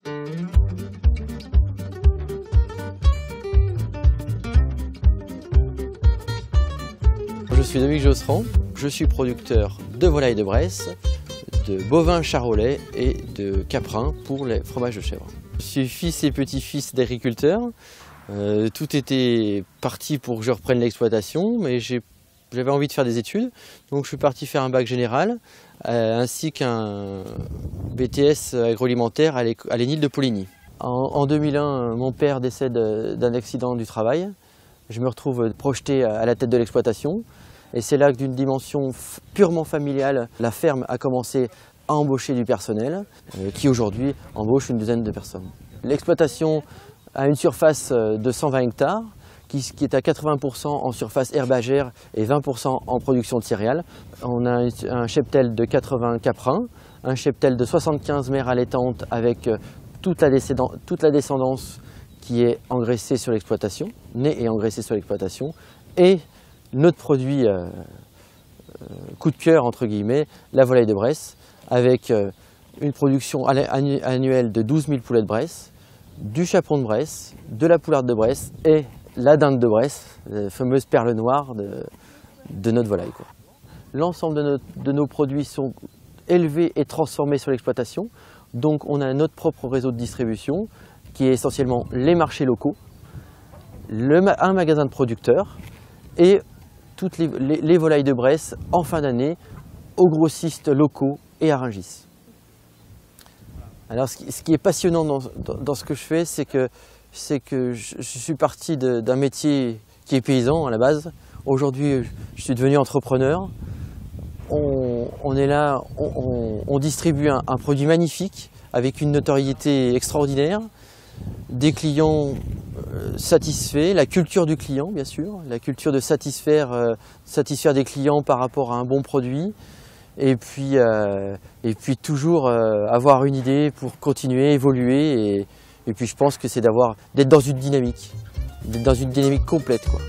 Je suis Dominique Josserand, je suis producteur de volailles de Bresse, de bovins charolais et de caprins pour les fromages de chèvre. Je suis fils et petit-fils d'agriculteurs. Tout était parti pour que je reprenne l'exploitation, mais j'avais envie de faire des études, donc je suis parti faire un bac général ainsi qu'un BTS agroalimentaire à l'ENIL de Poligny. En 2001, mon père décède d'un accident du travail. Je me retrouve projeté à la tête de l'exploitation. Et c'est là que d'une dimension purement familiale, la ferme a commencé à embaucher du personnel, qui aujourd'hui embauche une douzaine de personnes. L'exploitation a une surface de 120 hectares, qui est à 80% en surface herbagère et 20% en production de céréales. On a un cheptel de 80 caprins, un cheptel de 75 mères allaitantes avec toute la descendance qui est engraissée sur l'exploitation, née et engraissée sur l'exploitation, et notre produit coup de cœur, entre guillemets, la volaille de Bresse, avec une production annuelle de 12 000 poulets de Bresse, du chapon de Bresse, de la poularde de Bresse et la dinde de Bresse, la fameuse perle noire de notre volaille. L'ensemble de nos produits sont élevés et transformés sur l'exploitation, donc on a notre propre réseau de distribution qui est essentiellement les marchés locaux, un magasin de producteurs et toutes les volailles de Bresse en fin d'année aux grossistes locaux et à Rungis. Alors ce qui est passionnant dans ce que je fais, c'est que je suis parti d'un métier qui est paysan à la base. Aujourd'hui, je suis devenu entrepreneur. On est là, on distribue un produit magnifique avec une notoriété extraordinaire, des clients satisfaits, la culture du client bien sûr, la culture de satisfaire des clients par rapport à un bon produit, et puis toujours avoir une idée pour continuer, évoluer, et puis je pense que c'est d'être dans une dynamique complète, quoi.